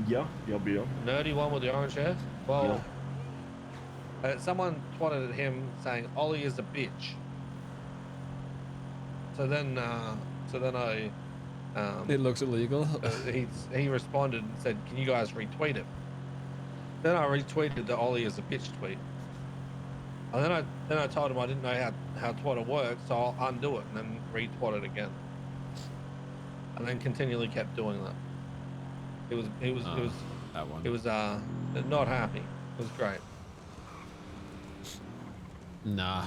Yeah, yeah. Nerdy one with the orange hair. Well, Yeah. someone twatted at him saying Ollie is a bitch. So then I It looks illegal. he responded and said, "Can you guys retweet it?" Then I retweeted the Ollie is a bitch tweet. And then I told him I didn't know how Twitter works, so I'll undo it and then retweet it again. And then continually kept doing that. It was that one. It was not happy. It was great. Nah.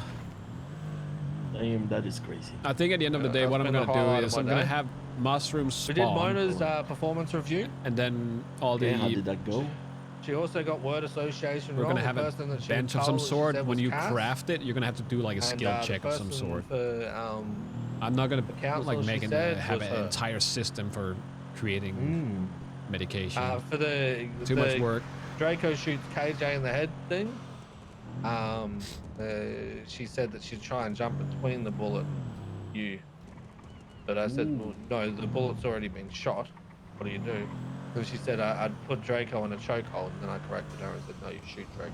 Damn, that is crazy. I think at the end of the day, what I'm gonna do is I'm gonna have mushrooms spawn. We did Mona's performance review, and then all the. How did that go? She also got word association. We're gonna have a bench of some sort. When you craft it, you're gonna have to do like a skill check of some sort. I'm not gonna like have an entire system for creating medication. For the too much work. Draco shoots KJ in the head thing. She said that she'd try and jump between the bullet and you, but I said, well, no, the bullet's already been shot. What do you do? And she said I'd put Draco in a chokehold, and then I corrected her and said, no, you shoot Draco.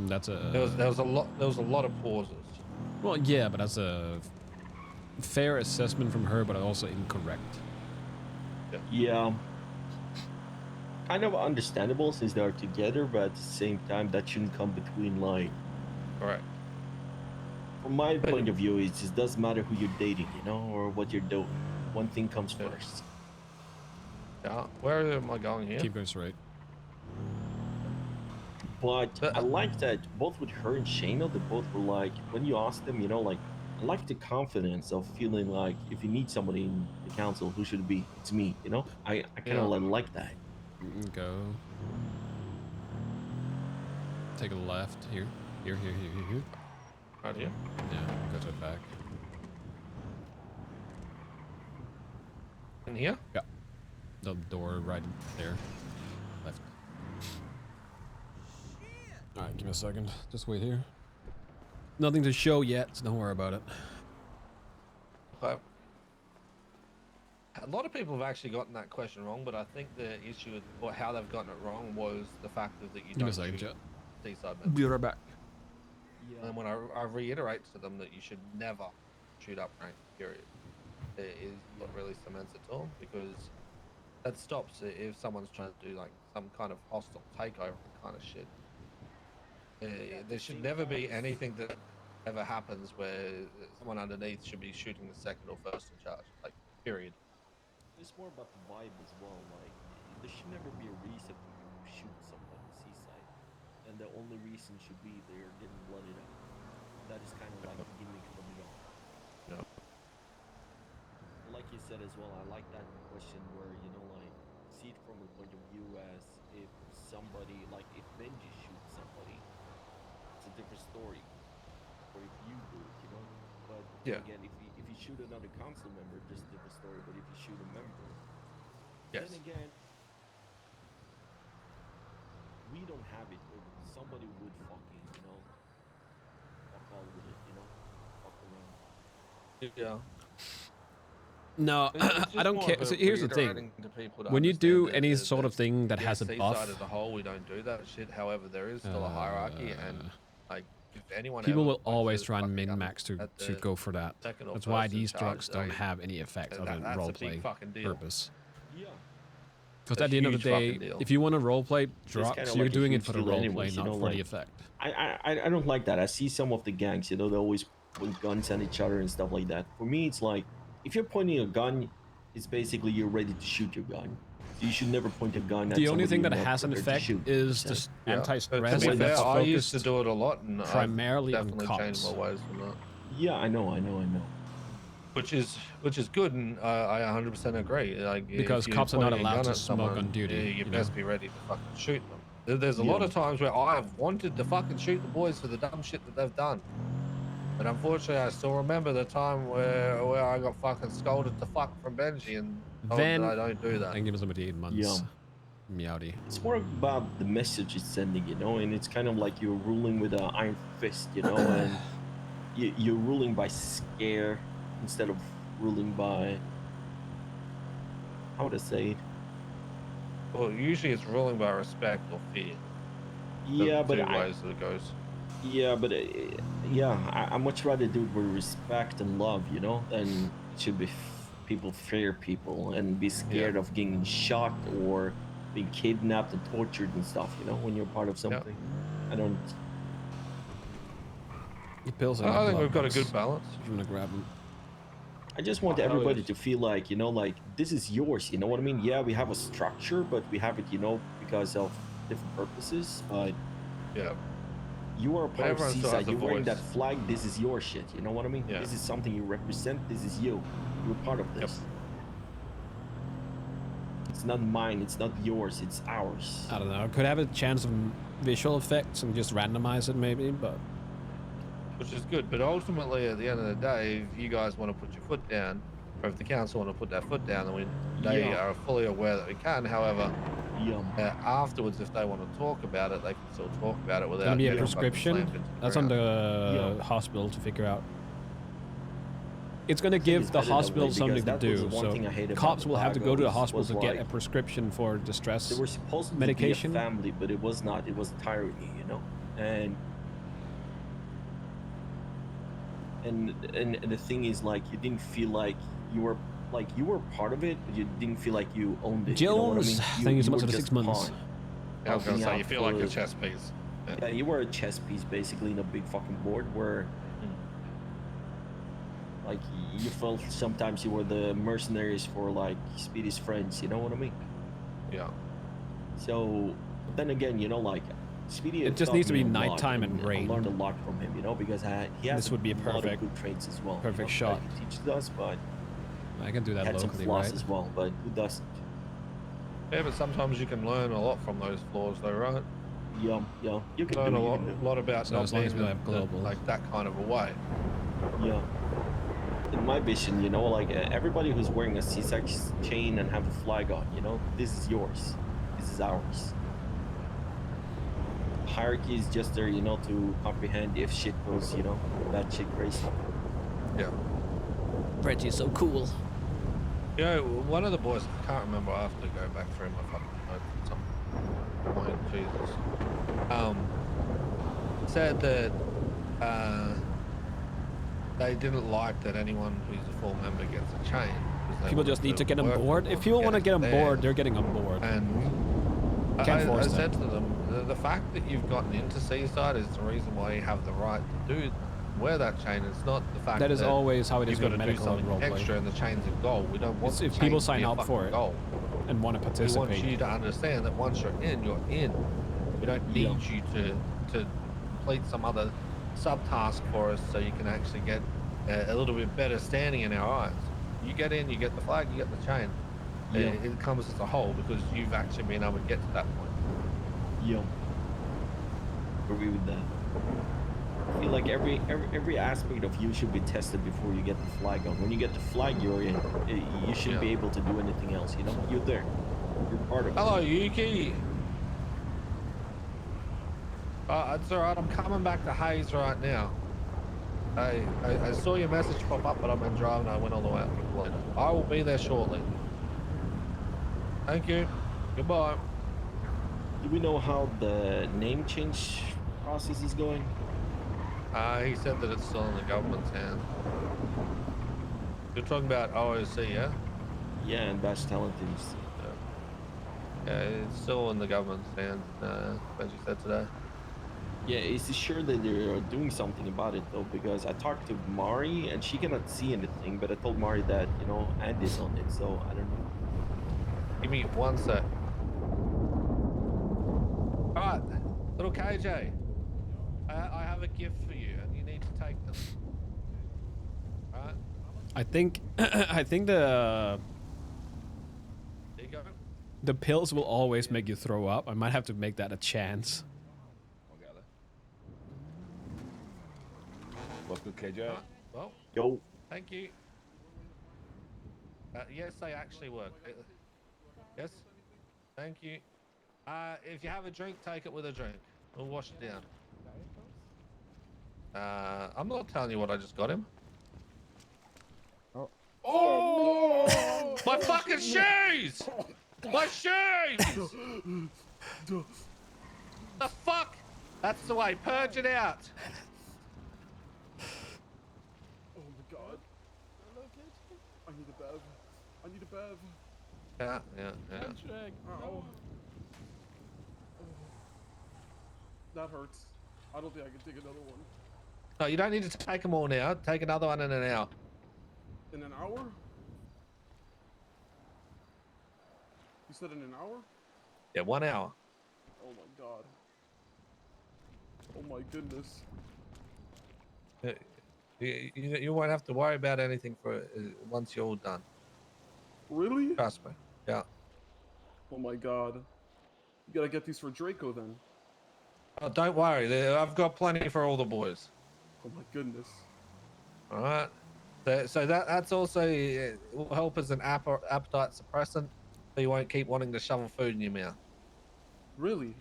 That's a. There was a lot of pauses. Well, yeah, but that's a fair assessment from her, but also incorrect. Yeah. Kind of understandable since they are together, but at the same time, that shouldn't come between, like. Correct. From my point of view, it just doesn't matter who you're dating, you know, or what you're doing. One thing comes first. Yeah. Where am I going here? Keep going straight. But I like that both with her and Shayna, they both were like, when you ask them, you know, like, I like the confidence of feeling like if you need somebody in the council, who should it be? It's me, you know? I kind of like that. Go. Take a left here. Here. Right here? Yeah, go to the back. In here? Yeah. The door right there. Left. Alright, give me a second. Just wait here. Nothing to show yet, so don't worry about it. Okay. A lot of people have actually gotten that question wrong, but I think the issue or how they've gotten it wrong was the fact that you don't shoot seaside men. Be right back. Yeah. And when I reiterate to them that you should never shoot up rank, period, it is what really cements it to them, because that stops if someone's trying to do like some kind of hostile takeover kind of shit. There should never be anything that ever happens where someone underneath should be shooting the second or first in charge, like, period. It's more about the vibe as well. Like, there should never be a reason to shoot someone seaside, and the only reason should be they're getting blooded up. That is kind of like the gimmick from the off. Yeah. Like you said as well, I like that question where, you know, like, see it from the point of view as if somebody, like, if Benji shoots somebody, it's a different story. Or if you do it, you know. But again, if you shoot another council member, just a different story. But if you shoot a member, then again, we don't have it. But somebody would fucking, you know, fuck all with it, you know, fuck around. Yeah. No, I don't care. So here's the thing: when you do any sort of thing that has a buff, as a whole, we don't do that shit. However, there is still a hierarchy, and like if anyone, people will always try and min-max to go for that. That's why these drugs don't have any effect other than roleplay purpose. Yeah. Because at the end of the day, if you want to roleplay drugs, you're doing it for the roleplay, not for the effect. I don't like that. I see some of the gangs, you know, they always point guns at each other and stuff like that. For me, it's like, if you're pointing a gun, it's basically you're ready to shoot your gun. So you should never point a gun at the only thing that has an effect is just anti-stress, and that's I used to do it a lot, and primarily on cops. Yeah, I know. Which is good, and I 100% agree. Like, because cops are not allowed to smoke on duty. You best be ready to fucking shoot them. There's a lot of times where I've wanted to fucking shoot the boys for the dumb shit that they've done. But unfortunately, I still remember the time where I got fucking scolded to fuck from Benji, and then I don't do that. And give us somebody 8 months. Yeah. Meowdy. It's more about the message it's sending, you know, and it's kind of like you're ruling with an iron fist, you know, and you're ruling by scare instead of ruling by how would I say it? Well, usually it's ruling by respect or fear. Yeah, but two ways that it goes. Yeah, but yeah, I much rather do it with respect and love, you know, than it should be people fear people and be scared of getting shot or being kidnapped and tortured and stuff, you know, when you're part of something. I don't. The pills are I think we've got a good balance. I'm gonna grab them. I just want everybody to feel like, you know, like this is yours, you know what I mean? Yeah, we have a structure, but we have it, you know, because of different purposes, but yeah. You are a part of Seaside. You're wearing that flag. This is your shit. You know what I mean? Yeah. This is something you represent. This is you. You're part of this. Yep. It's not mine. It's not yours. It's ours. I don't know. It could have a chance of visual effects and just randomize it maybe, but... Which is good. But ultimately, at the end of the day, if you guys want to put your foot down, or if the council want to put their foot down, then they are fully aware that we can. However, afterwards, if they want to talk about it, they can still talk about it without. Gonna be a prescription. That's on the hospital to figure out. It's gonna give the hospital something to do. So cops will have to go to the hospital to get a prescription for distress they were supposed to medication. Be a family, but it was not. It was a tyranny, you know. And the thing is, like, you didn't feel like you were part of it, but you didn't feel like you owned it. Jones, you know what I mean? thank you so much for the 6 months. I was gonna say, you feel like a chess piece. Yeah, you were a chess piece basically in a big fucking board where, like, you felt sometimes you were the mercenaries for like Speedy's friends. You know what I mean? Yeah. So, but then again, you know, like. Speedy, it just needs to be nighttime and rain. I learned a lot from him, you know, because he has this would be a lot of good traits as well. Perfect shot. He teaches us, but I can do that had locally, some flaws right? as well, but who doesn't? Yeah, but sometimes you can learn a lot from those flaws, though, right? Yeah, you can learn a lot about so not being like that kind of a way. Yeah. In my vision, you know, like everybody who's wearing a C6 chain and have a flag on, you know, this is yours. This is ours. Hierarchy is just there, you know, to comprehend if shit goes, you know, that shit crazy. Yeah. Reggie's so cool. You know, one of the boys, I can't remember, I have to go back through my fucking notes at some point, Jesus. Said that they didn't like that anyone who's a full member gets a chain. People just need to get on board. If people want to get on board, they're getting on board. And I said to them, the fact that you've gotten into Seaside is the reason why you have the right to wear that chain. It's not the fact that is always how it is you've got with to medical do something extra and the chain's of gold. We don't want if people sign up for it gold and want to participate. We want you to understand that once you're in, you're in. We don't need you to complete some other subtask for us so you can actually get a little bit better standing in our eyes. You get in, you get the flag, you get the chain. It comes as a whole because you've actually been able to get to that point. Yeah. Agree with that. I feel like every aspect of you should be tested before you get the flag on. When you get the flag, you're in. You shouldn't be able to do anything else. You know, you're there. You're part of it. Hello, Yuki. It's alright. I'm coming back to Hayes right now. I saw your message pop up, but I've been driving. I went all the way up to Glen. I will be there shortly. Thank you. Goodbye. Do we know how the name change process is going? He said that it's still in the government's hands. You're talking about OOC, yeah? Yeah, and Bash Talent Teams. Yeah, it's still in the government's hands, as you said today. Yeah, is he sure that they're doing something about it, though? Because I talked to Mari, and she cannot see anything, but I told Mari that, you know, Andy's on it, so I don't know. Give me one sec. Alright, little KJ. I have a gift for you, and you need to take them. Alright? I think the There you go. The pills will always make you throw up. I might have to make that a chance. What's good, KJ? Well, yo. Thank you. Yes, they actually work. Yes. Thank you. If you have a drink, take it with a drink. We'll wash it down. I'm not telling you what I just got him. Oh! My fucking shoes! My shoes! The fuck? That's the way. Purge it out. Oh my god. I need a bev. I need a bev. Yeah. Ow. That hurts. I don't think I can take another one. No, you don't need to take them all now. Take another one in an hour. In an hour? You said in an hour? Yeah, 1 hour. Oh my god. Oh my goodness. You won't have to worry about anything for once you're all done. Really? Trust me. Yeah. Oh my god. You gotta get these for Draco then. Oh, don't worry. I've got plenty for all the boys. Oh my goodness. All right. So that's also will help as an appetite suppressant, so you won't keep wanting to shovel food in your mouth. Really?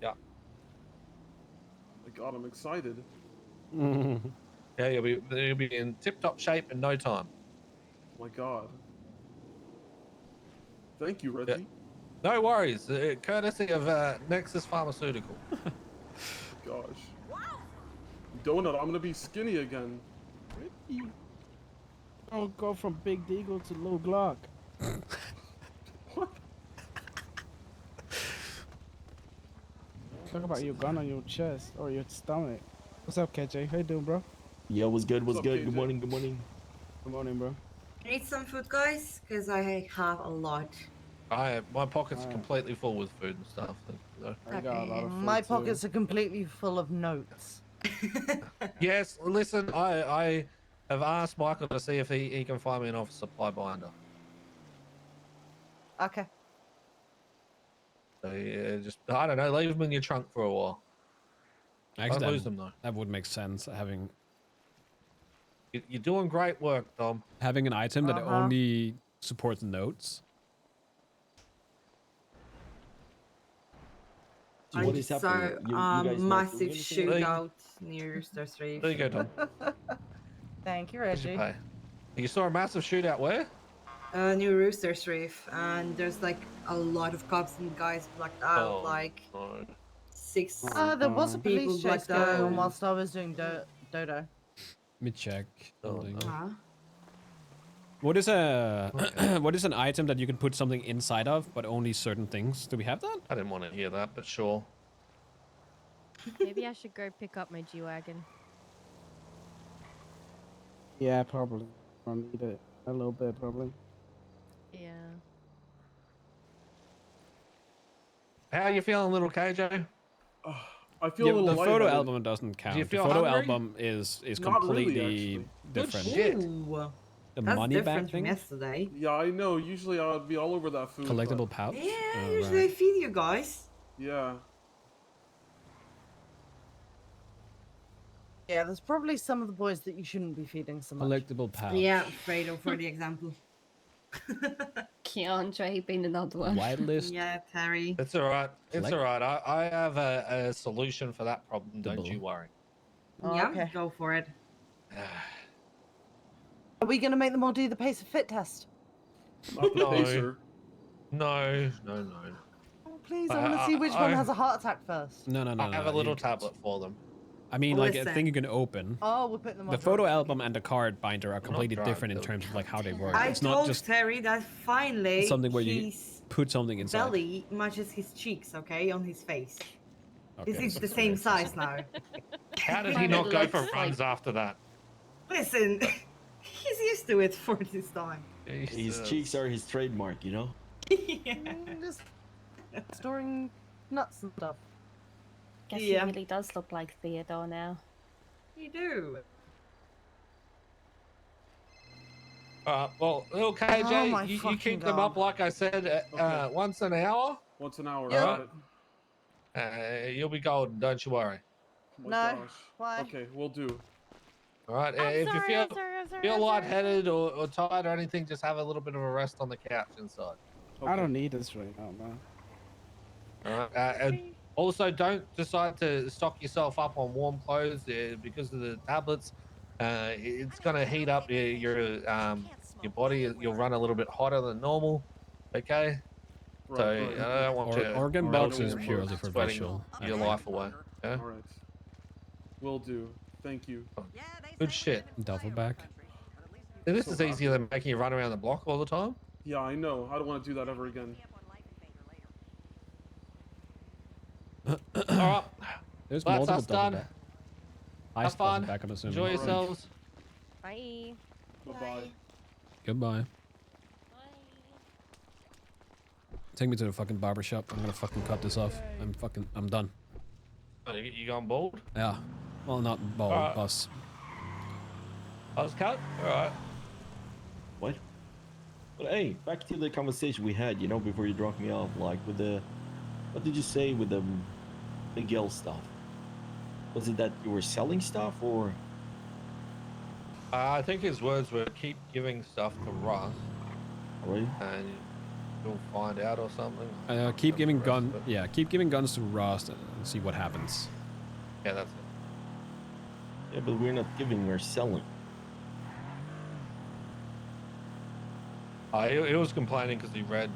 Yeah. Oh my god, I'm excited. Yeah, you'll be in tip-top shape in no time. Oh my god. Thank you, Reggie. Yeah. No worries. Courtesy of Nexus Pharmaceutical. Gosh. Donut, I'm gonna be skinny again. Don't go from Big Deagle to Lil Glock. What? Talk about your gun on your chest or your stomach. What's up, KJ? How you doing, bro? Yo, what's good? What's What's up, good? KJ? Good morning. Good morning. Good morning, bro. Need some food, guys, because I have a lot. My pocket's Alright. completely full with food and stuff. So. I got a lot of food My too. pockets are completely full of notes. Yes, listen, I have asked Michael to see if he can find me an office supply binder. Okay. So yeah, just I don't know, leave them in your trunk for a while. Actually, Don't lose them though. that would make sense. You're doing great work, Tom. Having an item that Uh-huh. only supports notes. So what is happening? So, You guys not doing massive anything? shootout near Stars Reef. There you go, Tom. Thank you, Where'd you Reggie. pay? You saw a massive shootout where? Near Rooster's Reef, and there's like a lot of cops and guys blacked out, Oh, like no. 6. There was a People police chase blacked going on out. whilst I was doing Dodo. Let me check. Oh, something. no. Huh? What is a what is an item that you can put something inside of, but only certain things? Do we have that? I didn't want to hear that, but sure. Maybe I should go pick up my G-Wagon. Yeah, probably. I need it a little bit, probably. Yeah. How are you feeling, little KJ? I feel Yeah, a little the photo lightheaded. album doesn't count. The feel photo hungry? album is Not really, completely actually. different. Shit. Ooh, The that's money bag different from thing, yesterday. Yeah, I know. Usually I'd be all over that food. collectible but- pouch. Yeah, Oh, usually I right. feed you guys. Yeah. Yeah, there's probably some of the boys that you shouldn't be feeding so much. Collectible pouch. Yeah, Fredo for the example. Keandre being another one. Whitelist. Yeah, Terry. It's all right. It's Like- all right. I have a solution for that problem. Don't Double. you worry. Oh, Yeah, okay. go for it. Are we going to make them all do the pace of fit test? Not the No. pacer. No. Oh, please, I want to see which one has a heart attack first. No. I have a little you- tablet for them. I mean, like a Listen. thing you can open. Oh, we're putting them on The photo drugs. album and the card binder are completely drugs, different in they're terms of like how they work. I It's told not just Terry that finally something where you his put something inside. belly matches his cheeks, okay, on his face. Okay, This is so the that's same very size now. How did Mine he not go looks for like- runs after that? Listen, he's used to it for this time. His Jesus. cheeks are his trademark, you know? Just storing nuts and stuff. Guess Yeah. he really does look like Theodore now. You do. Well, little Oh KJ, my you fucking keep them God. up like I said, Okay. once an hour. Once an hour. Yeah. got it. You'll be golden. Don't you worry. Oh my No, gosh. why? Okay, we'll do. All right. I'm If you sorry, feel I'm sorry, I'm sorry, feel I'm sorry. lightheaded or tired or anything, just have a little bit of a rest on the couch inside. Okay. I don't need this right now, man. All right. And also, don't decide to stock yourself up on warm clothes because of the tablets. It's gonna heat up your your body, you'll run a little bit hotter than normal. Okay. Right, So right. I don't want you Organ Alright, box I'll is do it. purely for sweating visual. your life away. Yeah. Alright. Will do. Thank you. Good shit. Duffel bag. This So is easier than making you run around the block all the time. Yeah, I know. I don't want to do that ever again. All right. There's Well, that's multiple us duffel done. bag. Ice Have duffel fun. bag, I'm assuming. Enjoy Alright. yourselves. Bye. Bye-bye. Goodbye. Take me to the fucking barber shop. I'm gonna fucking cut this off. I'm done. Oh, you going bald? Yeah. Well, not bald, Alright. bus. Buzz cut? All right. What? But hey, back to the conversation we had, you know, before you dropped me off, like with the, what did you say with the Miguel stuff? Was it that you were selling stuff or? I think his words were keep giving stuff to Ross Already? and you'll find out or something. Keep giving That's the rest gun. of it. Yeah, keep giving guns to Ross and see what happens. Yeah, that's it. Yeah, but we're not giving, we're selling. He was complaining because he read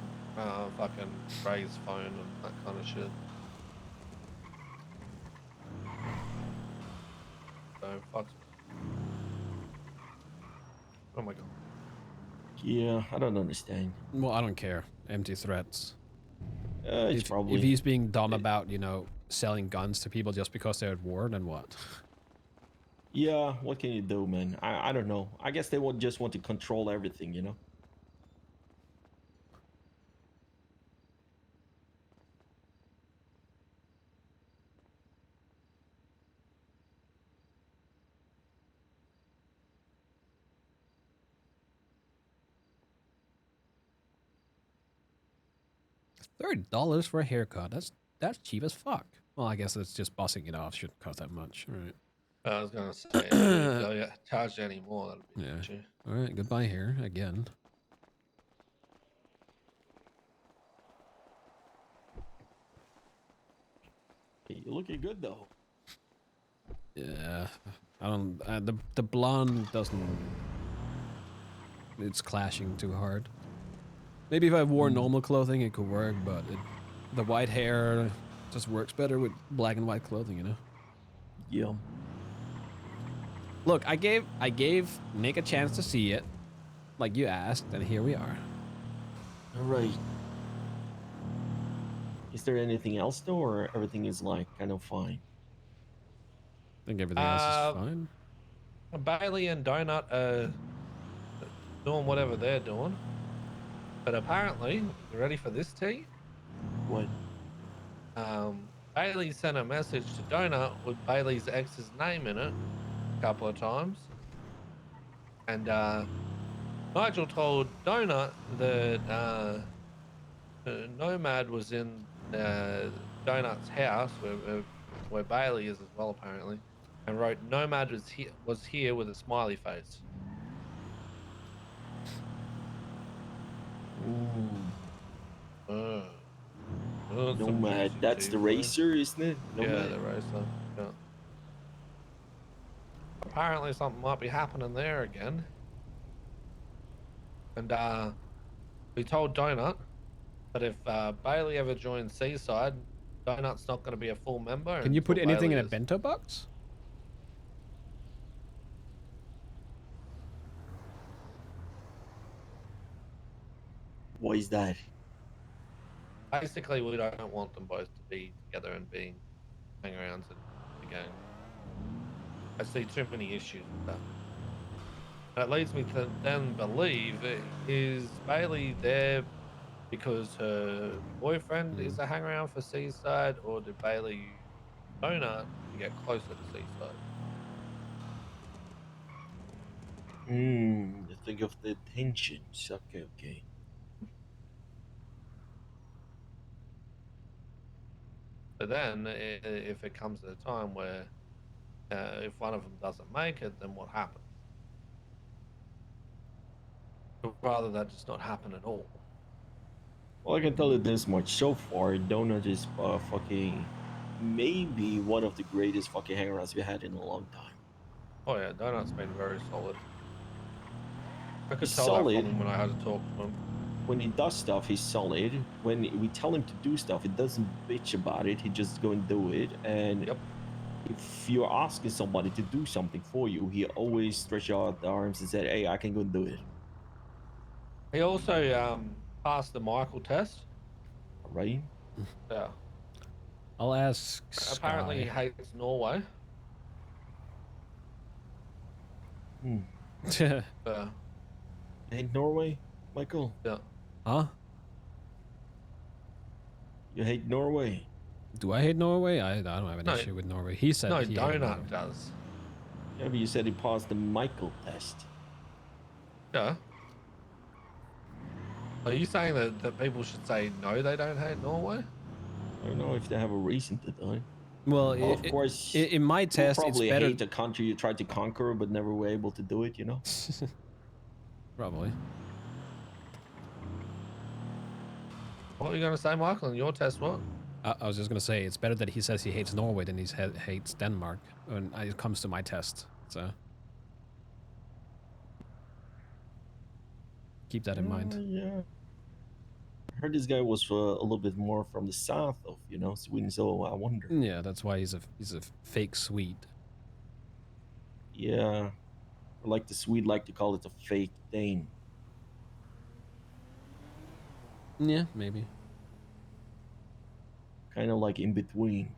fucking Ray's phone and that kind of shit. So fuck. Oh my god. Yeah, I don't understand. Well, I don't care. Empty threats. It's probably. If he's being dumb about, you know, selling guns to people just because they're at war, then what? Yeah, what can you do, man? I don't know. I guess they would just want to control everything, you know? $30 for a haircut. That's cheap as fuck. Well, I guess it's just bossing it off. Shouldn't cost that much. All right. I was gonna say, if they'll charge you any more, that'd be Yeah. an issue. All right. Goodbye here again. Hey, you're looking good, though. Yeah. I don't. The blonde doesn't. It's clashing too hard. Maybe if I wore normal clothing, it could work, but the white hair just works better with black and white clothing, you know. Yeah. Look, I gave Nick a chance to see it, like you asked, and here we are. All right. Is there anything else, though, or everything is, like, kind of fine? I think everything else is fine. Bailey and Donut are doing whatever they're doing. But apparently, you ready for this, T? What? Bailey sent a message to Donut with Bailey's ex's name in it a couple of times. And Nigel told Donut that Nomad was in Donut's house, where Bailey is as well, apparently, and wrote Nomad was here with a smiley face. Ooh. Some Nomad. juicy That's tea the for you. racer, isn't it? Yeah, Nomad. the racer. Yeah. Apparently something might be happening there again. And we told Donut that if Bailey ever joins Seaside, Donut's not going to be a full member. Can you put until anything in Bailey a is. bento box? Why is that? Basically, we don't want them both to be together and hang around again. I see too many issues with that. That leads me to then believe, is Bailey there because her boyfriend is a hangaround for Seaside, or did Bailey Donut to get closer to Seaside? Think of the tensions. Okay, okay. But then, if it comes to a time where if one of them doesn't make it, then what happens? Or rather, that just not happen at all. Well, I can tell you this much. So far, Donut is fucking maybe one of the greatest fucking hangouts we had in a long time. Oh yeah, Donut's been very solid. I could He's tell that solid. from him when I had to talk to him. When he does stuff, he's solid. When we tell him to do stuff, he doesn't bitch about it. He just go and do it. And Yep. if you're asking somebody to do something for you, he always stretch out the arms and said, "Hey, I can go and do it." He also passed the Michael test. Right? Yeah. I'll ask Apparently, he Sky. hates Norway. Yeah. Hate Norway, Michael? Yeah. Huh? You hate Norway? Do I hate Norway? I don't have an No. issue with Norway. He said No, he hated Norway. Donut does. Yeah, but you said he passed the Michael test. Yeah. Are you saying that people should say no, they don't hate Norway? I don't know if they have a reason to die. Well, Of course, in my test, it's probably better. hate the country you tried to conquer, but never were able to do it. You know. Probably. What were you going to say, Michael? In your test, what? I was just gonna say it's better that he says he hates Norway than he hates Denmark when it comes to my test. So keep that in mind. Yeah. I heard this guy was a little bit more from the south of Sweden, so I wonder. Yeah, that's why he's a fake Swede. Yeah, or like the Swede like to call it a fake Dane. Yeah, maybe. Kind of like in between.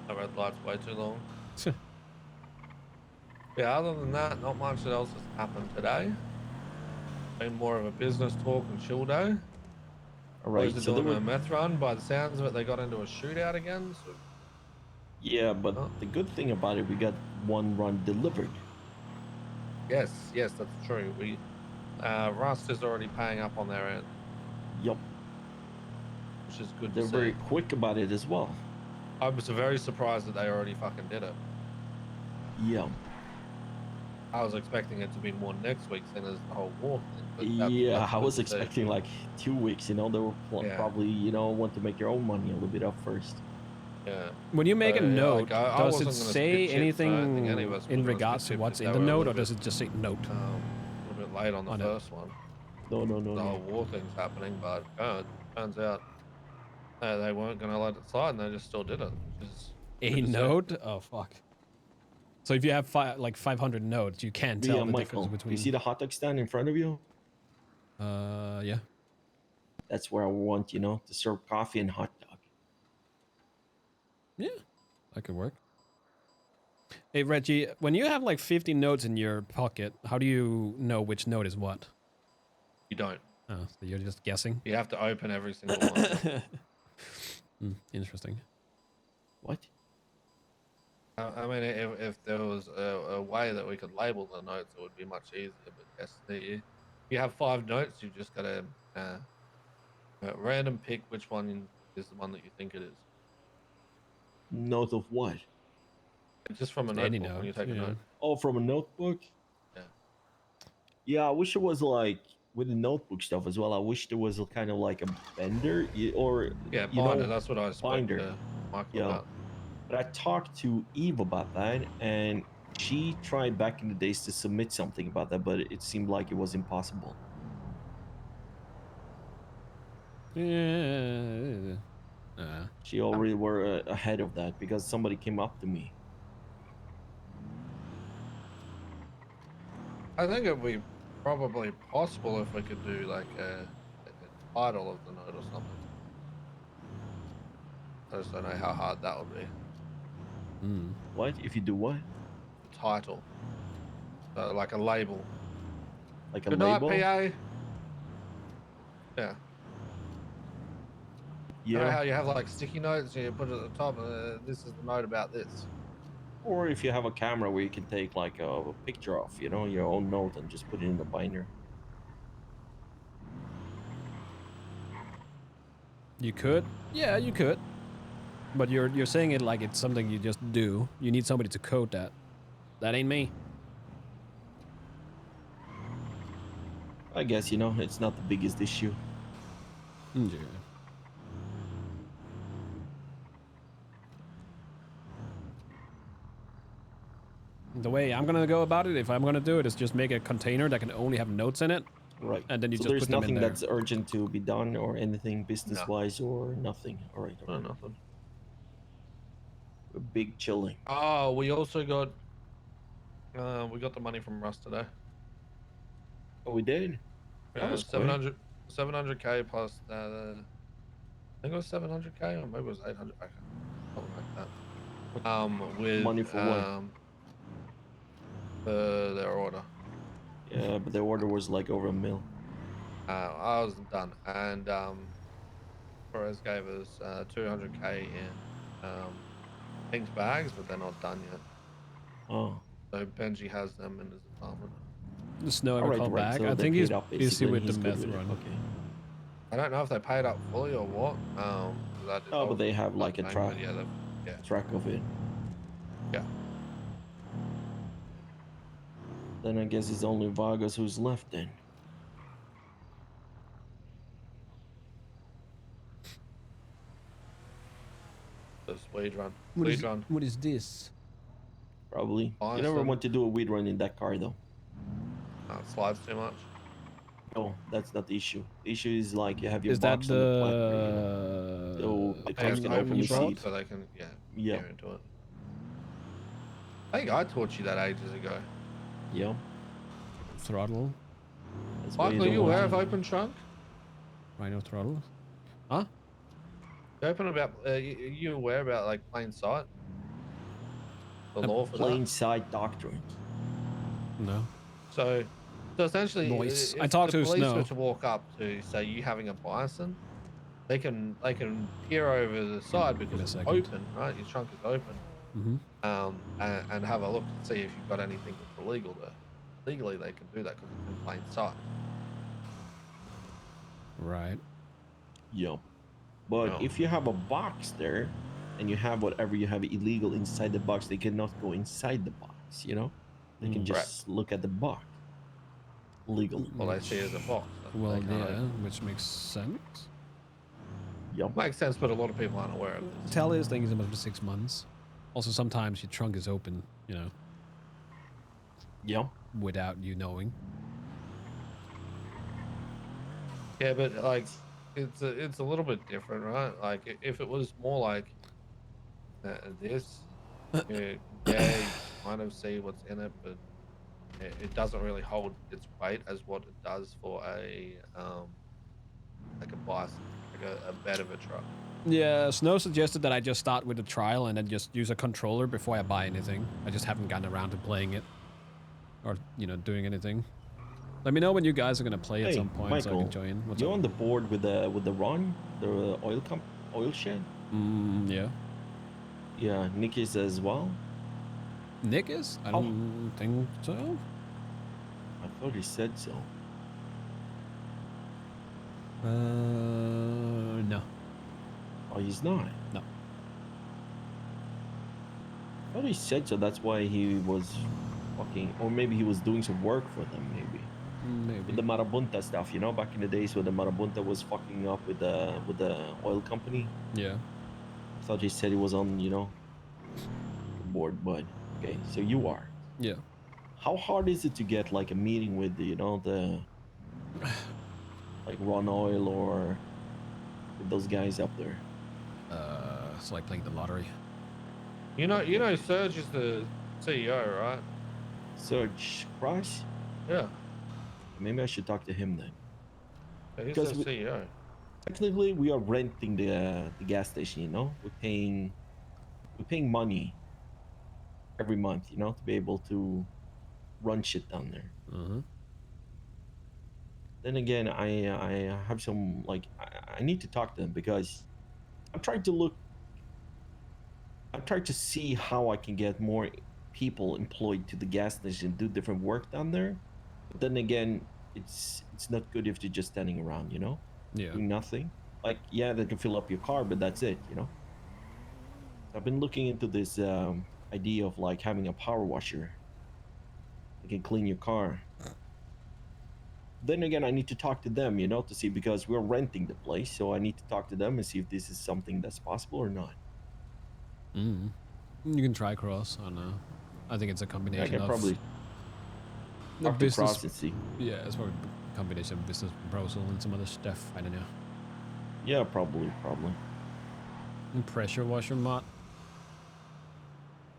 The red light's way too long. Yeah, other than that, not much else has happened today. Been more of a business talk and chill day. All right, Boys so are they doing were... a meth run. By the sounds of it, they got into a shootout again. So... Yeah, but the good thing about it, we got one run delivered. Yes, that's true. We Rust is already paying up on their end. Yup. Which is good They're to see. very quick about it as well. I was very surprised that they already fucking did it. Yeah. I was expecting it to be more next week, seeing as the whole war thing. But Yeah, I was good to see. expecting like 2 weeks. They were probably want to make your own money a little bit up first. Yeah. When you make a note, does it wasn't gonna say spit shit, so I don't think anything any of us in were gonna regards spit to what's shit, in they the were a note, little or does bit, it just say note? a little bit late on the first one. No. The whole war thing's happening, but turns out they weren't going to let it slide, and they just still did it. Which is A note? Oh fuck. So if you have 500 notes, you can't tell the Michael, difference between. you see the hot dog stand in front of you? Yeah. That's where I want, to serve coffee and hot dog. Yeah, that could work. Hey Reggie, when you have like 50 notes in your pocket, how do you know which note is what? You don't. Oh, so you're just guessing? You have to open every single one. Interesting. What? I mean, if there was a way that we could label the notes, it would be much easier. But yes, you have 5 notes. You just got to random pick which one is the one that you think it is. Note of what? Just from a Any notebook note, when you take a note. Oh, from a notebook? Yeah. Yeah, I wish it was like with the notebook stuff as well. I wish there was kind of like a bender or binder. That's what I was binder. To Michael about. But I talked to Eve about that, and she tried back in the days to submit something about that, but it seemed like it was impossible. Yeah. She already were ahead of that because somebody came up to me. I think it would be probably possible if we could do like a title of the note or something. I just don't know how hard that would be. What? If you do what? Title. Like a label. Like a Good label? night, PA. Yeah. You know how you have like sticky notes and you put it at the top, this is the note about this. Or if you have a camera where you can take like a picture of, your own note and just put it in the binder. You could? Yeah, you could. But you're saying it like it's something you just do. You need somebody to code that. That ain't me. I guess, it's not the biggest issue. Yeah. The way I'm gonna go about it, if I'm gonna do it, is just make a container that can only have notes in it. Right. And then you so just there's put them in nothing there. that's urgent to be done or anything No. business-wise or nothing. All right. No, nothing. A big chilling. Oh, we also got we got the money from Russ today. Oh, we did. That was 700k plus I think it was 700k or maybe it was 800, something like that. With money for what? for their order. Yeah, but the order was like over $1 million. I was done, and Perez gave us 200k in Pink's bags, but they're not done yet. Oh. So Benji has them in his apartment. The snow ever called back? So I think he's up, busy with the good meth with it. run. Okay. I don't know if they paid up fully or what. Oh, but they have like a track. Yeah. Track of it. Yeah. Then I guess it's only Vargas who's left then. This weed run. What is this? Probably. Awesome. You never want to do a weed run in that car though. It slides too much. No, that's not the issue. The issue is like you have your Is that box on the platform, you know? So the cars can open the seat. So they can Yeah. peer into it. I think I taught you that ages ago. Yeah. Throttle. That's why Michael, don't you want aware to- of open trunk? Rhino throttle. Huh? You open about you aware about like plain sight? The law for plain that? sight doctrine. No. So essentially, Noise. if I talked the to police Snow. were to walk up to say you having a bison, they can peer over the side because it's open, right? Your trunk is open. And have a look to see if you've got anything that's illegal there. Legally, they can do that because it's in plain sight. Right. Yeah. But if you have a box there and you have whatever you have illegal inside the box, they cannot go inside the box, you know? They can just look at the box legally. Well, they see it as a box. Well, yeah, which makes sense. Yep. Makes sense, but a lot of people aren't aware of this. Tell his thing is about 6 months. Also, sometimes your trunk is open, you know. Yeah. Without you knowing. Yeah, but like, it's a little bit different, right? Like, if it was more like this, you kind of see what's in it, but it doesn't really hold its weight as what it does for a like a bison, like a bed of a truck. Yeah, Snow suggested that I just start with a trial and then just use a controller before I buy anything. I just haven't gotten around to playing it. Or, you know, doing anything. Let me know when you guys are gonna play at some point, Michael, so I can join. What's you up? on the board with the run, the oil shed? Yeah. Yeah, Nick is as well. Nick is? I don't think so. I thought he said so. No. Oh, he's not. No. I thought he said so. That's why he was fucking, or maybe he was doing some work for them. Maybe. Maybe. With the Marabunta stuff, you know, back in the days when the Marabunta was fucking up with the oil company. Yeah. I thought he said he was on, you know, the board, but okay, so you are. Yeah. How hard is it to get like a meeting with, you know, the like Ron Oil or with those guys up there? It's like playing the lottery. You know, Serge is the CEO, right? Serge Price? Yeah. Maybe I should talk to him then. Yeah, he's Because the CEO. Technically, we are renting the gas station. You know, we're paying money every month. You know, to be able to run shit down there. Then again, I have some like I need to talk to them because I'm trying to see how I can get more people employed to the gas station, do different work down there. But then again, it's not good if you're just standing around, you know, doing nothing. Like, yeah, they can fill up your car, but that's it, you know. I've been looking into this idea of like having a power washer that can clean your car. Then again, I need to talk to them, you know, to see, because we're renting the place, so I need to talk to them and see if this is something that's possible or not. You can try cross on I think it's a I combination can of probably the talk to business. Cross and see. Yeah, it's probably a combination of business proposal and some other stuff. I don't know. Yeah, probably. And pressure washer mod.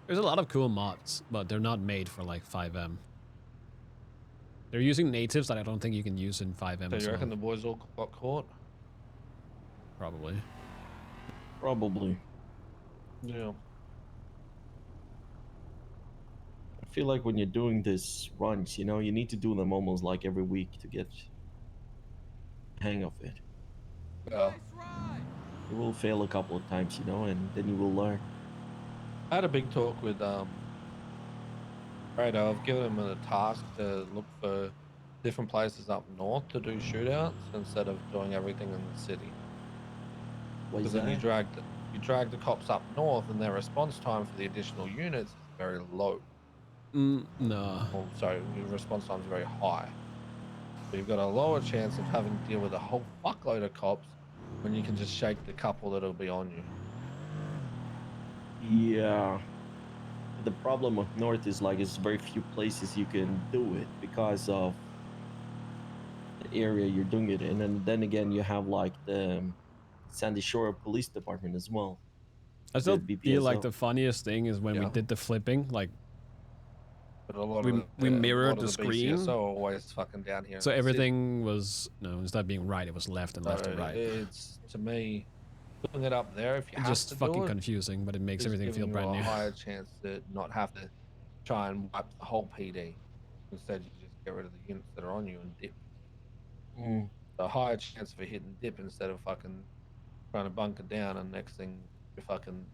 There's a lot of cool mods, but they're not made for like 5M. They're using natives that I don't think you can use in 5M. So you reckon the boys all got caught? Probably. Yeah. I feel like when you're doing this runs, you know, you need to do them almost like every week to get the hang of it. Yeah. You will fail a couple of times, you know, and then you will learn. I had a big talk with Fredo. I've given him a task to look for different places up north to do shootouts instead of doing everything in the city. What is Because then that? you drag the cops up north, and their response time for the additional units is very low. No. Oh, sorry, your response time is very high. So you've got a lower chance of having to deal with a whole fuckload of cops when you can just shake the couple that'll be on you. Yeah. The problem up north is like it's very few places you can do it because of the area you're doing it in, and then again you have like the Sandy Shore Police Department as well. I still the feel like BPSO. the funniest thing is when we did the flipping, like But a lot we mirrored the of screen. BCSO are always fucking down here. So everything was, no, instead of being right, it was left and left to right. It's, to me, doing it up there, if you It's have just to fucking do it, confusing, but it makes is everything feel giving brand you a new. higher chance to not have to try and wipe the whole PD. Instead, you just get rid of the units that are on you and dip. A higher chance for hit and dip instead of fucking trying to bunker down, and next thing you're fucking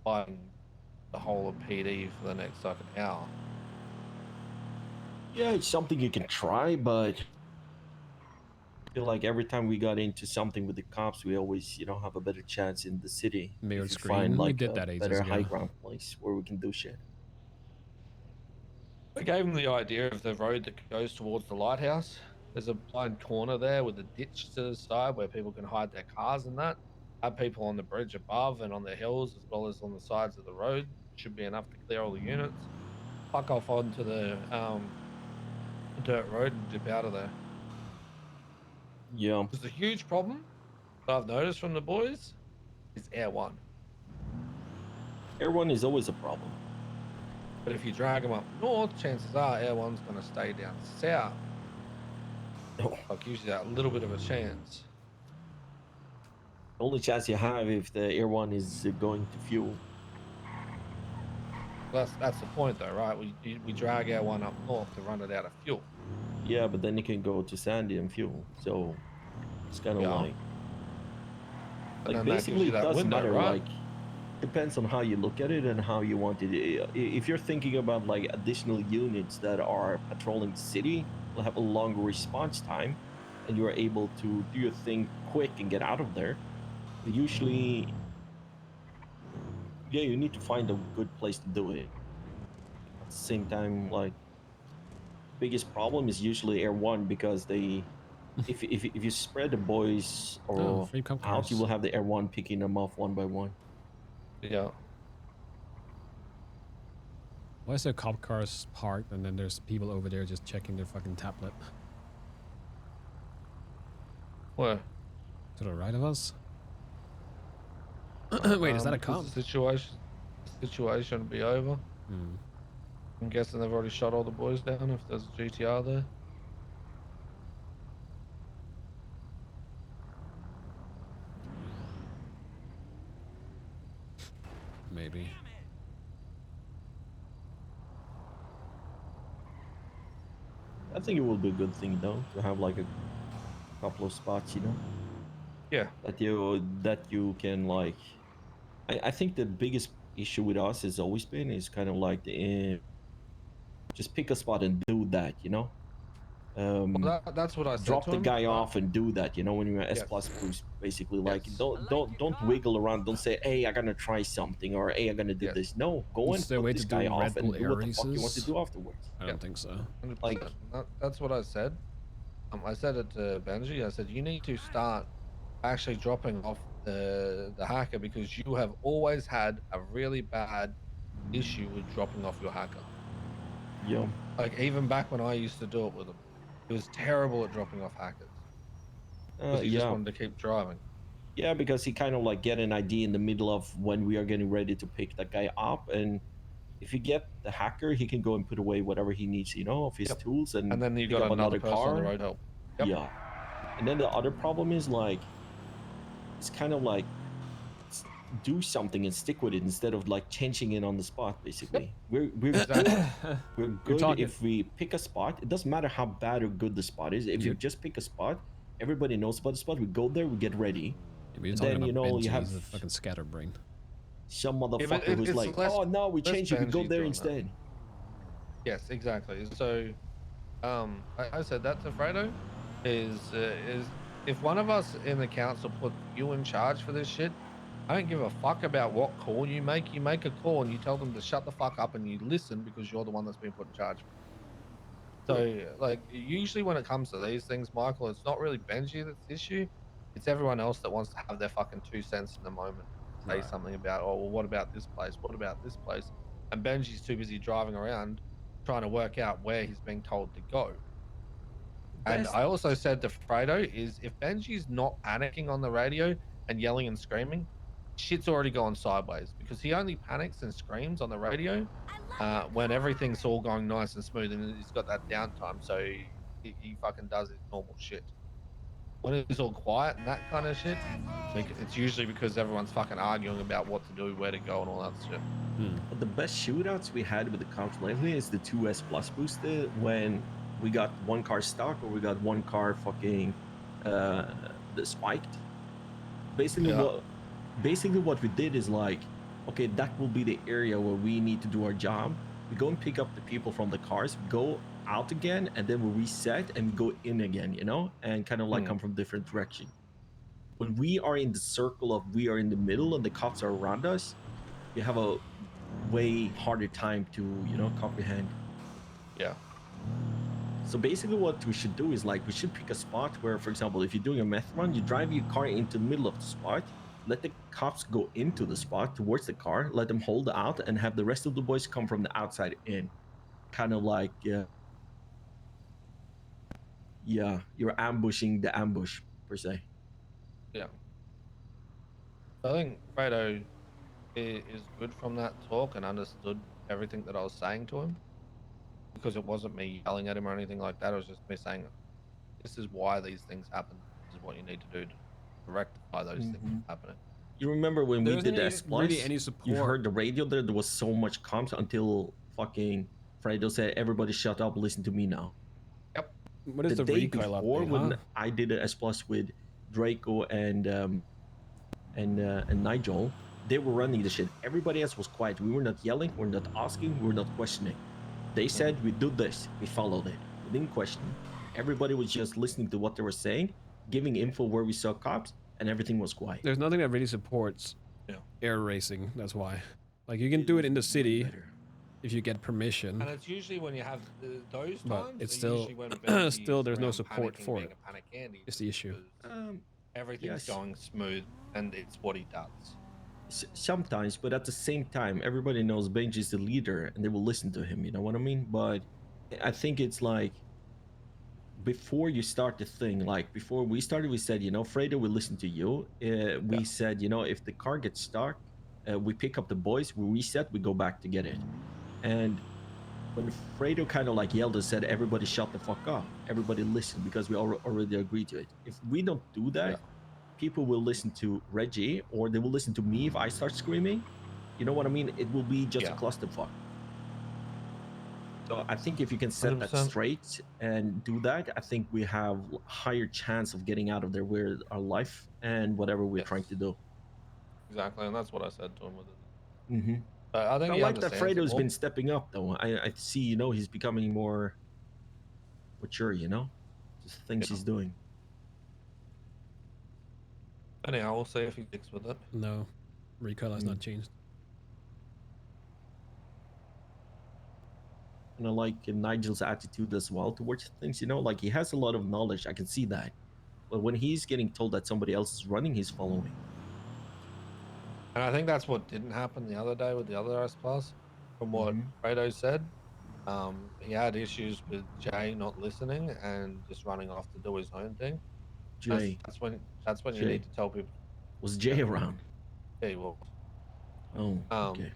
fighting the whole of PD for the next fucking hour. Yeah, it's something you can try, but I feel like every time we got into something with the cops, we always, you know, have a better chance in the city Mirrored if you screen, find we like did a that ages better ago. high ground place where we can do shit. I gave him the idea of the road that goes towards the lighthouse. There's a blind corner there with a ditch to the side where people can hide their cars and that. Have people on the bridge above and on the hills as well as on the sides of the road. Should be enough to clear all the units. Fuck off onto the dirt road and dip out of there. Yeah. There's a huge problem that I've noticed from the boys is Air 1. Air 1 is always a problem. But if you drag them up north, chances are Air 1's going to stay down south. Oh. Like usually that little bit of a chance. The only chance you have if the Air 1 is going to fuel. That's the point though, right? We drag Air 1 up north to run it out of fuel. Yeah, but then you can go to Sandy and fuel. So it's kind of like basically it doesn't matter. Right? Like depends on how you look at it and how you want it. If you're thinking about like additional units that are patrolling the city, will have a longer response time, and you're able to do your thing quick and get out of there. Usually, yeah, you need to find a good place to do it. At the same time, like biggest problem is usually Air 1 because they, if you spread the boys or out, you will have the Air 1 picking them off one by one. Yeah. Why is there cop cars parked and then there's people over there just checking their fucking tablet? Where? To the right of us? Wait, is that a cop? The situation will be over. I'm guessing they've already shot all the boys down if there's a GTR there. Maybe. I think it will be a good thing though to have like a couple of spots, you know. Yeah. That you can like. I think the biggest issue with us has always been is kind of like just pick a spot and do that, you know. Well, that's what I said. Drop to the him, guy off and do that, you know, when you're S plus boost, basically. Like don't wiggle around. Don't say, hey, I'm gonna try something, or hey, I'm gonna do this. No, go and put this guy off and do what the fuck you want to do afterwards. I don't think so. 100%. Like that's what I said. I said it to Benji. I said you need to start actually dropping off the hacker because you have always had a really bad issue with dropping off your hacker. Yeah. Like even back when I used to do it with him, he was terrible at dropping off hackers because he just Yeah. wanted to keep driving. Yeah, because he kind of like get an idea in the middle of when we are getting ready to pick that guy up, and if you get the hacker, he can go and put away whatever he needs, you know, of his tools, and then you pick got up another another person on the car. road help. Yep. Yeah. And then the other problem is like, it's kind of like do something and stick with it instead of like changing it on the spot. Basically, we're Exactly. good. We're good if we pick a spot. It doesn't matter how bad or good the spot is. If you just pick a spot, everybody knows about the spot. We go there, we get ready. You're And talking then about you know Benji, you have he's a fucking scatterbrain. some motherfucker who's like, oh no, we changed it. We go there instead. Yes, exactly. So, I said that to Fredo is if one of us in the council put you in charge for this shit, I don't give a fuck about what call you make. You make a call and you tell them to shut the fuck up and you listen because you're the one that's been put in charge. So, like, usually when it comes to these things, Michael, it's not really Benji that's the issue. It's everyone else that wants to have their fucking 2 cents in the moment. Say something about, oh, well, what about this place? What about this place? And Benji's too busy driving around trying to work out where he's being told to go. And I also said to Fredo is if Benji's not panicking on the radio and yelling and screaming, shit's already gone sideways because he only panics and screams on the radio when everything's all going nice and smooth and he's got that downtime. So he fucking does his normal shit. When it's all quiet and that kind of shit, it's usually because everyone's fucking arguing about what to do, where to go, and all that shit. But the best shootouts we had with the cops lately is the 2S Plus boosted when we got one car stuck or we got one car fucking spiked. Basically, what we did is like, okay, that will be the area where we need to do our job. We go and pick up the people from the cars, go out again, and then we reset and we go in again, you know, and kind of like come from different direction. When we are in the circle of we are in the middle and the cops are around us, you have a way harder time to, you know, comprehend. Yeah. So basically what we should do is like, we should pick a spot where, for example, if you're doing a meth run, you drive your car into the middle of the spot, let the cops go into the spot towards the car, let them hold out and have the rest of the boys come from the outside in. Kind of like, yeah, you're ambushing the ambush per se. Yeah. I think Fredo is good from that talk and understood everything that I was saying to him because it wasn't me yelling at him or anything like that. It was just me saying, this is why these things happen. This is what you need to do to rectify those things happening. You remember when we did the S-Plus, really any support. You heard the radio there was so much comms until fucking Fredo said, everybody shut up, listen to me now. Yep. What is the day recoil before update, when I did an S-Plus with Draco and Nigel, they were running the shit. Everybody else was quiet. We were not yelling, we were not asking, we were not questioning. They said, we do this, we followed it. We didn't question. Everybody was just listening to what they were saying, giving info where we saw cops, and everything was quiet. There's nothing that really supports air racing. That's why. Like, you can do it in the city if you get permission. And it's usually when you have those times, but it's still, when still there's no support for it. It's the issue. Everything's going smooth, and it's what he does. Sometimes, but at the same time, everybody knows Benji's the leader, and they will listen to him. You know what I mean? But I think it's like, before you start the thing, like before we started, we said, you know, Fredo will listen to you. We said, you know, if the car gets stuck, we pick up the boys, we reset, we go back to get it. And when Fredo kind of like yelled and said, everybody shut the fuck up, everybody listen, because we already agreed to it. If we don't do that, people will listen to Reggie, or they will listen to me if I start screaming. You know what I mean? It will be just a clusterfuck. So I think if you can set 100%. That straight and do that, I think we have a higher chance of getting out of there with our life and whatever we're trying to do. Exactly, and that's what I said to him with it. Mm-hmm. I think I like that Fredo's been stepping up, though. I see, you know, he's becoming more mature, you know? Just things he's doing. Anyhow, we'll see if he sticks with it. No, recoil has not changed. And I like Nigel's attitude as well towards things, you know, like he has a lot of knowledge. I can see that. But when he's getting told that somebody else is running, he's following. And I think that's what didn't happen the other day with the other S-Plus. from what Fredo said, he had issues with Jay not listening and just running off to do his own thing. Jay. That's when you Jay. need to tell people. Was Jay around? Yeah, he was. Oh, okay.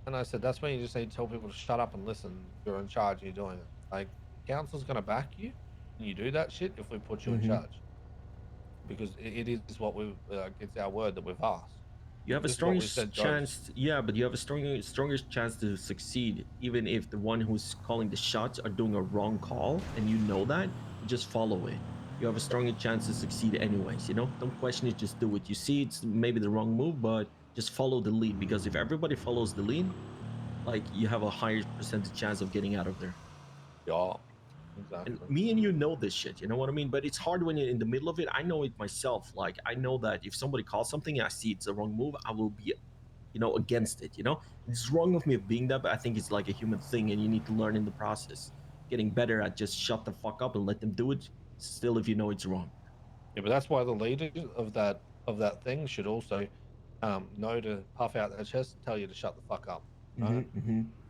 And I said, that's when you just need to tell people to shut up and listen. You're in charge. You're doing it. Like, council's going to back you. And you do that shit if we put you in charge. Because it is what we it's our word that we've asked. You have a strongest chance, yeah, but you have a strongest chance to succeed, even if the one who's calling the shots are doing a wrong call, and you know that, you just follow it. You have a stronger chance to succeed anyways, you know? Don't question it, just do it. You see it's maybe the wrong move, but just follow the lead, because if everybody follows the lead, like, you have a higher percentage chance of getting out of there. Yeah. Exactly. And me and you know this shit, you know what I mean? But it's hard when you're in the middle of it. I know it myself. Like, I know that if somebody calls something and I see it's a wrong move, I will be, you know, against it, you know? It's wrong of me of being that, but I think it's like a human thing, and you need to learn in the process. Getting better at just shut the fuck up and let them do it, still if you know it's wrong. Yeah, but that's why the leader of that thing should also know to puff out their chest and tell you to shut the fuck up. Right?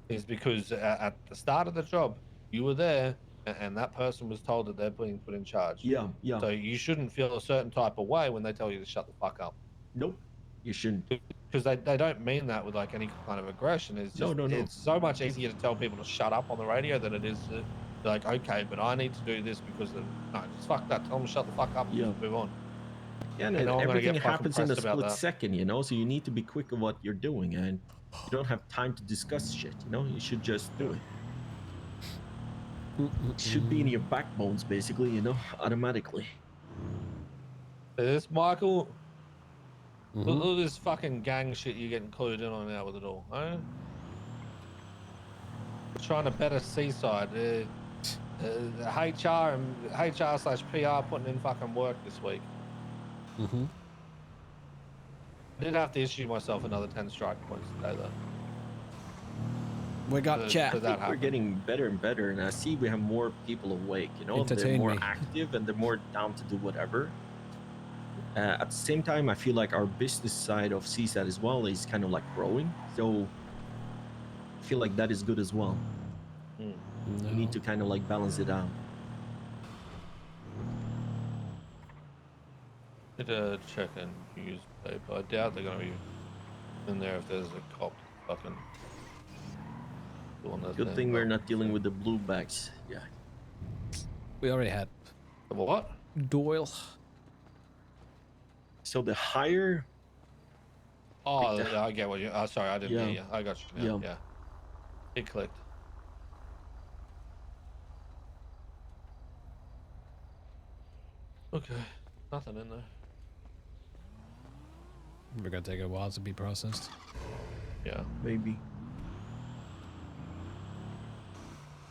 Is because at the start of the job, you were there, and that person was told that they're being put in charge. Yeah, yeah. So you shouldn't feel a certain type of way when they tell you to shut the fuck up. Nope, you shouldn't. Because they don't mean that with like any kind of aggression. It's just no. It's so much easier to tell people to shut up on the radio than it is to be like, okay, but I need to do this because no, just fuck that. Tell them to shut the fuck up and just move on. Yeah, and everything happens in a split second, you know, so you need to be quick of what you're doing, and you don't have time to discuss shit, you know? You should just do it. It should be in your backbones, basically, you know, automatically. This Michael, look at this fucking gang shit you get included in on now with it all, eh? Trying to better Seaside. HR and HR/PR putting in fucking work this week. I did have to issue myself another 10 strike points today, though. We got chat. I think we're getting better and better, and I see we have more people awake, you know? They're more active, and they're more down to do whatever. At the same time, I feel like our business side of CSAT as well is kind of like growing, so I feel like that is good as well. We need to kind of like balance it out. Need to check and use paper. I doubt they're gonna be in there if there's a cop fucking doing that. Good thing we're not dealing with the blue bags. Yeah. We already had. What? Doyle. So the higher. Oh, yeah, I get what you. Sorry, I didn't hear you. I got you. Now. Yeah. It clicked. Okay. Nothing in there. We're gonna take a while to be processed. Yeah. Maybe.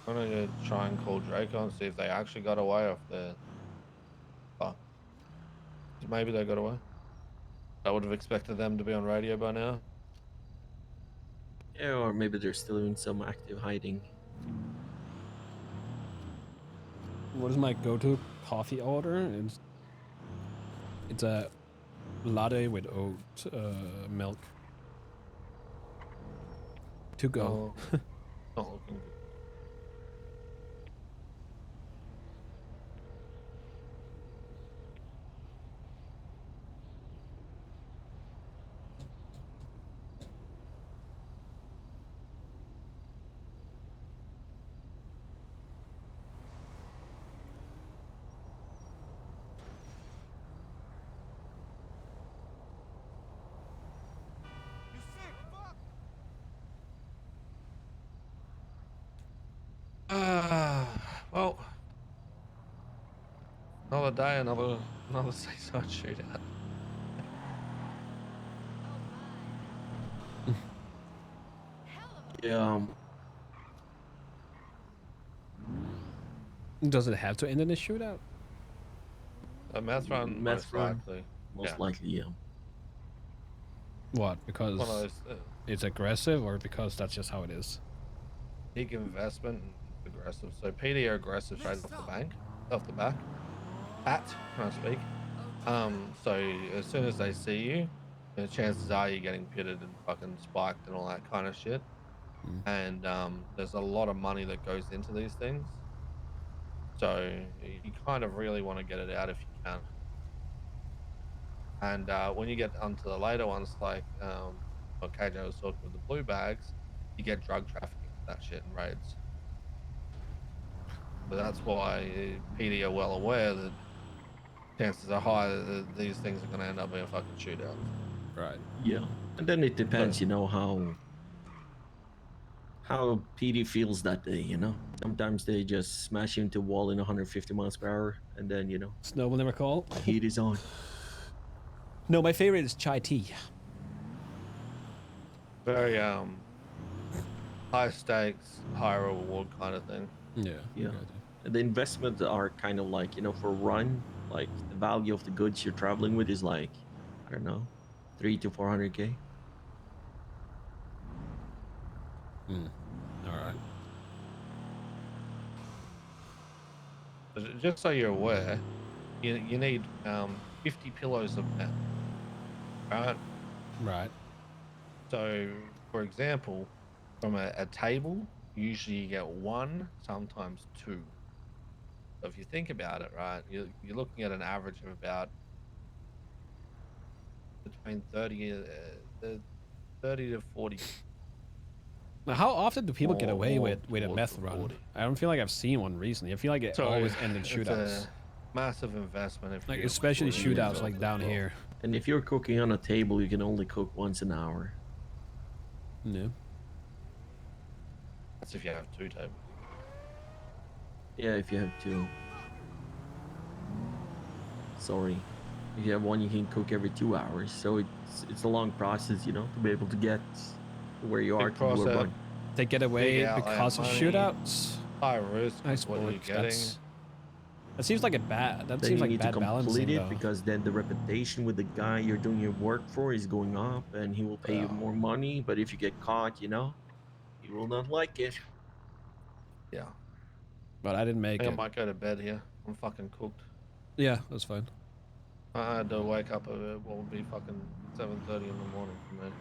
I'm gonna try and call Draco and see if they actually got away or if they're. Oh. Maybe they got away. I would have expected them to be on radio by now. Yeah, or maybe they're still in some active hiding. What is my go-to coffee order? It's a latte with oat milk. To go. Not looking good. Well, another day, another seaside shootout. Yeah. Does it have to end in a shootout? A meth run, most likely. Most likely, yeah. What? Because it's aggressive, or because that's just how it is? Big investment, aggressive. So PD are aggressive straight off the back. Can I speak? So as soon as they see you, the chances are you're getting pitted and fucking spiked and all that kind of shit. and there's a lot of money that goes into these things. So you kind of really want to get it out if you can. And when you get onto the later ones, like what KJ was talking with the blue bags, you get drug trafficking for that shit in raids. So that's why PD are well aware that chances are high that these things are going to end up being fucking shootouts. Right. Yeah, and then it depends, you know, how PD feels that day, you know. Sometimes they just smash into a wall in 150 miles per hour, and then, you know, Snow will never call. the heat is on. No, my favorite is chai tea. Very high stakes, high reward kind of thing. Yeah. The investments are kind of like, you know, for run, like the value of the goods you're traveling with is like, I don't know, 300 to 400K. All right. Just so you're aware, you need 50 pillows of meth, right? Right. So, for example, from a table, usually you get one, sometimes two. So if you think about it, right, you're looking at an average of about between 30 to 40. Now, how often do people get away with a towards meth the run? 40. I don't feel like I've seen one recently. I feel like it always ended It's shootouts. a massive investment. If Like you especially really shootouts enjoy like it down as well. here. And if you're cooking on a table, you can only cook once an hour. Yeah. That's if you have two tables. Yeah, if you have two. Sorry. If you have one, you can cook every 2 hours. So it's a long process, you know, to be able to get where you are to do a run. They get away Big outlay because of of money, shootouts. high risk. I is what you're suppose getting. that seems like a bad. That Then seems you like need to bad complete balancing, it though. because then the reputation with the guy you're doing your work for is going up and he will pay you more money. But if you get caught, you know, he will not like it. Yeah. But I didn't make I it. think I might go to bed here. I'm fucking cooked. Yeah, that's fine. I had to wake up at what would be fucking 7:30 in the morning for me.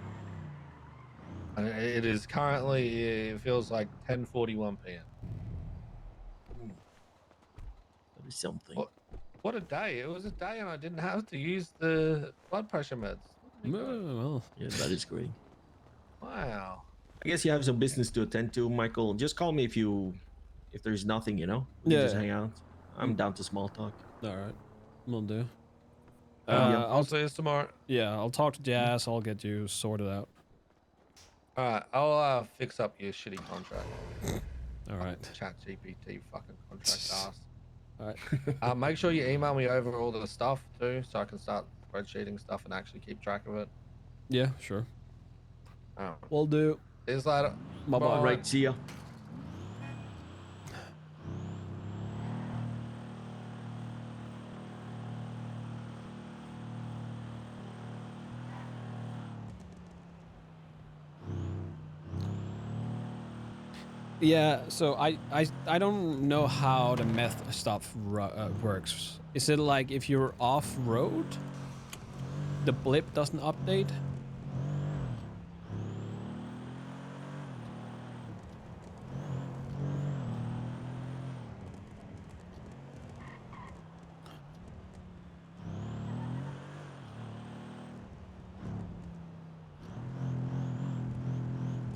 And it is currently, it feels like 10:41 p.m. That is something. What a day. It was a day and I didn't have to use the blood pressure meds. Well, yeah, that is great. Wow. I guess you have some business to attend to, Michael. Just call me if there's nothing, you know. We can just hang out. I'm down to small talk. All right, we'll do. I'll see you tomorrow. Yeah, I'll talk to Jazz. I'll get you sorted out. All right, I'll fix up your shitty contract. All right. Chat GPT fucking contract ass. All right. Make sure you email me over all the stuff too, so I can start spreadsheeting stuff and actually keep track of it. Yeah, sure. Oh. We'll do. See you later. Bye bye. Right, see ya. Yeah, so I don't know how the meth stuff works. Is it like if you're off road, the blip doesn't update?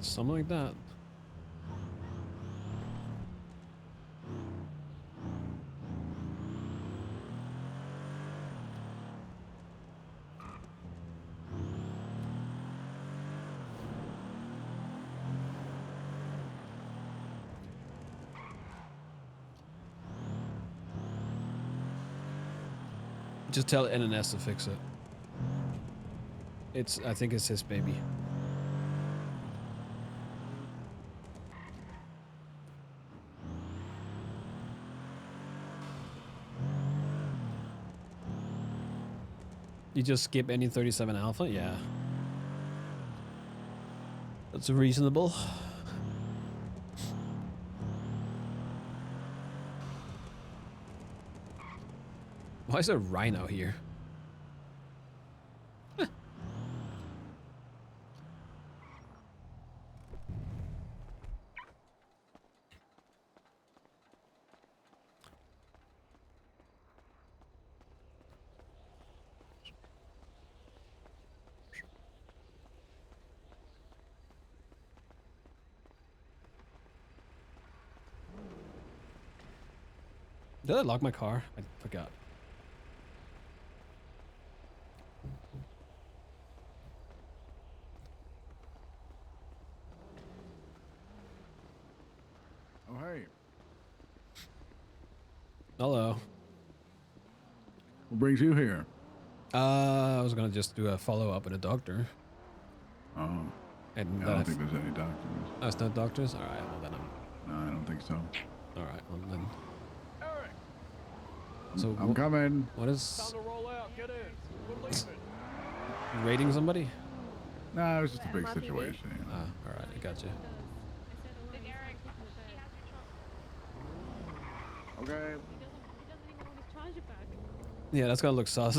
Something like that. Just tell NNS to fix it. I think it's his baby. You just skip any 37 alpha? Yeah. That's reasonable. Why is there a rhino here? Did I lock my car? I forgot. Oh, hey. Hello. What brings you here? I was gonna just do a follow-up with a doctor. Oh. And Yeah, I don't think there's any doctors. Oh, it's not doctors? Alright, well then No, I don't think so. Alright, well then... Eric! So I'm coming. What is... Time to roll out. Get in. We're leaving. You raiding somebody? Nah, it was just a big situation. You know? Ah, alright, I got you. Okay. Yeah, that's gonna look sus.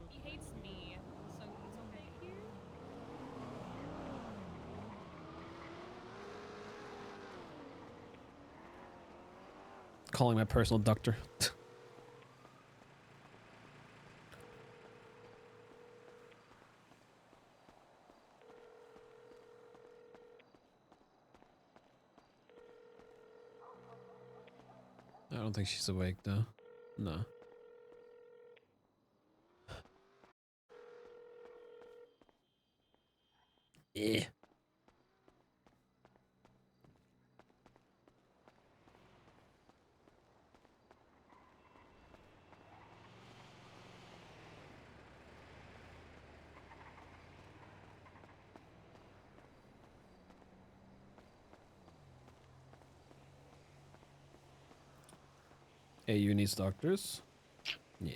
He hates me, so it's okay. Calling my personal doctor. I don't think she's awake though. No. Yeah. AU needs doctors. Yeah.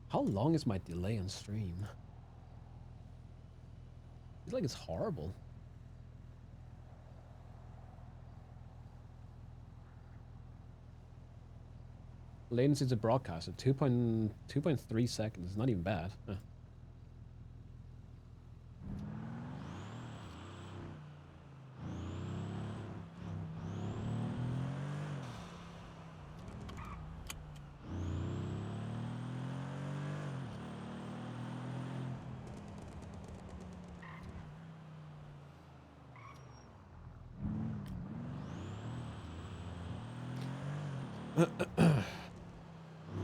How long is my delay on stream? It's like it's horrible. Latency to broadcast at 2.3 seconds. Not even bad. Huh.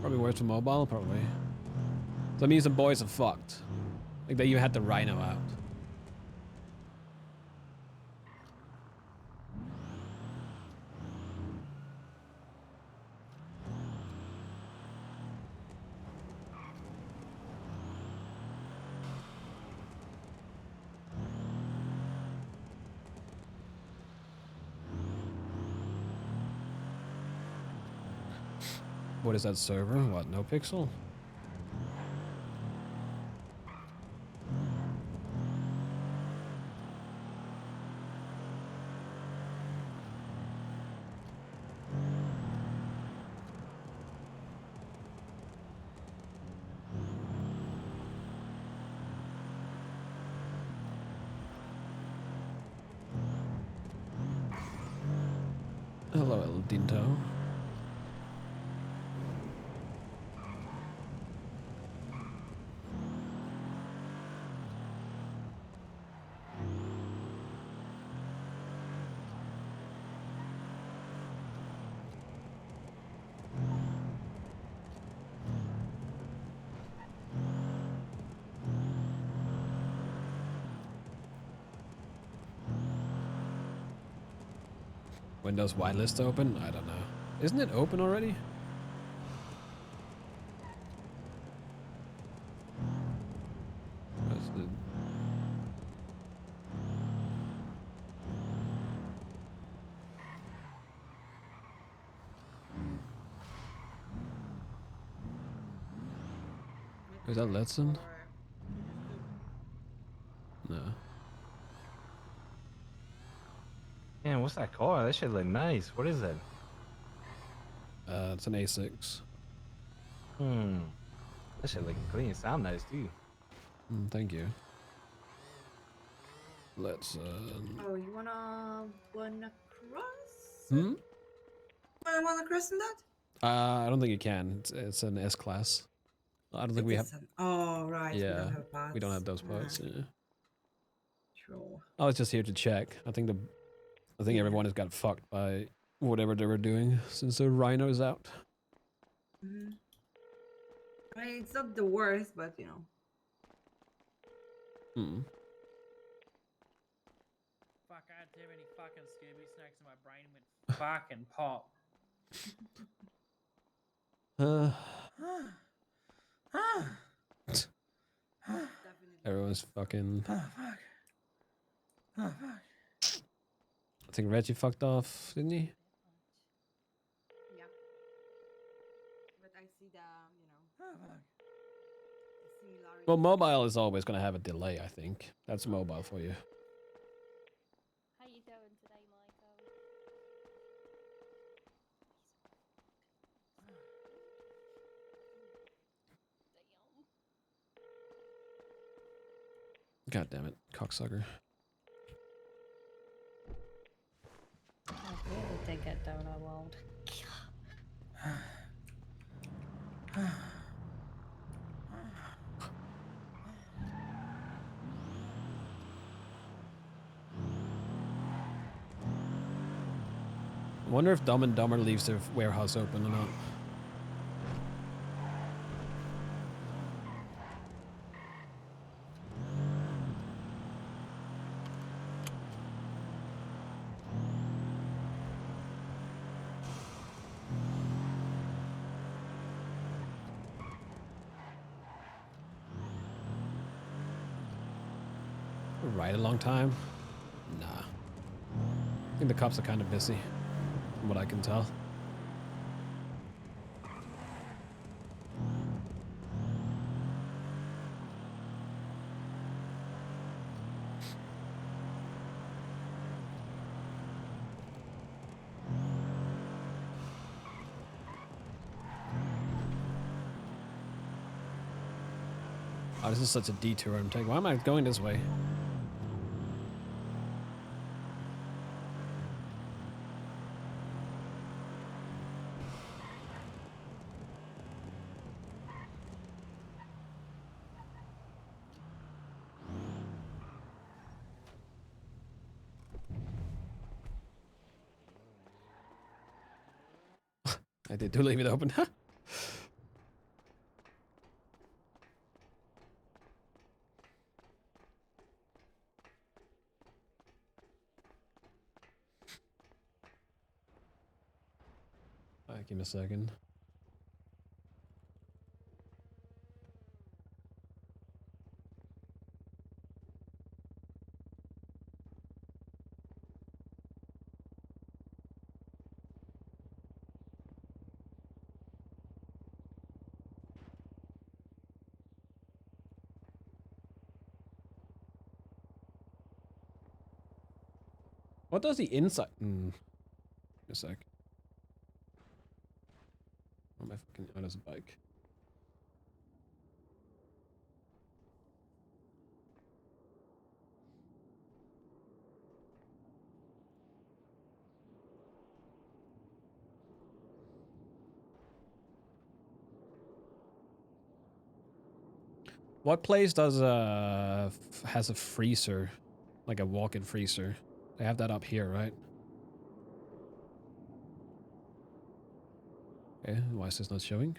Probably worse for mobile, probably. So that means the boys are fucked. Like they even had the rhino out. What is that server? What, no pixel? Hello, El Dinto. Windows whitelist open? I don't know. Isn't it open already? Where's the... Is that Letson? No. Man, what's that car? That shit look nice. What is that? It's an A6. That shit looking clean. Sound nice too. Thank you. Let's. Oh, you wanna cross? Hmm. Wanna cross in that? I don't think you can. It's an S class. I don't think we have. Oh right, we don't Yeah, have paths. we don't have those parts. Yeah. True. I was just here to check. I think everyone has got fucked by whatever they were doing since the rhino's out. Mm-hmm. I mean, it's not the worst, but you know. Hmm. Fuck, I had too many fucking Scooby snacks and my brain went fucking pop. Everyone's fucking. Oh, fuck. Oh, fuck. I think Reggie fucked off, didn't he? Yeah. But I see the, you know. Oh, fuck. The similarity. Well, mobile is always going to have a delay, I think. That's mobile for you. How you doing today, Michael? God damn it, cocksucker. I really did get Dono World. I wonder if Dumb and Dumber leaves their warehouse open or not. Right, a long time? Nah. I think the cops are kind of busy, from what I can tell. Oh, this is such a detour I'm taking. Why am I going this way? I did do leave it open. Alright, give me a second. What does the inside? A sec. Oh my fucking! Oh, there's a bike. What place does has a freezer, like a walk-in freezer? They have that up here, right? Okay, why is this not showing?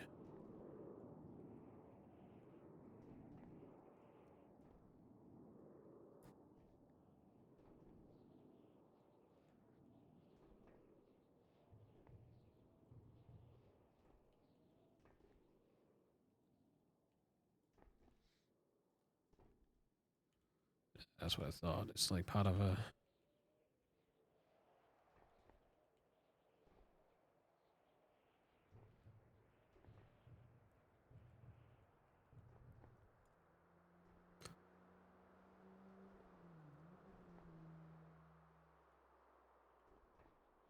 That's what I thought. It's like part of a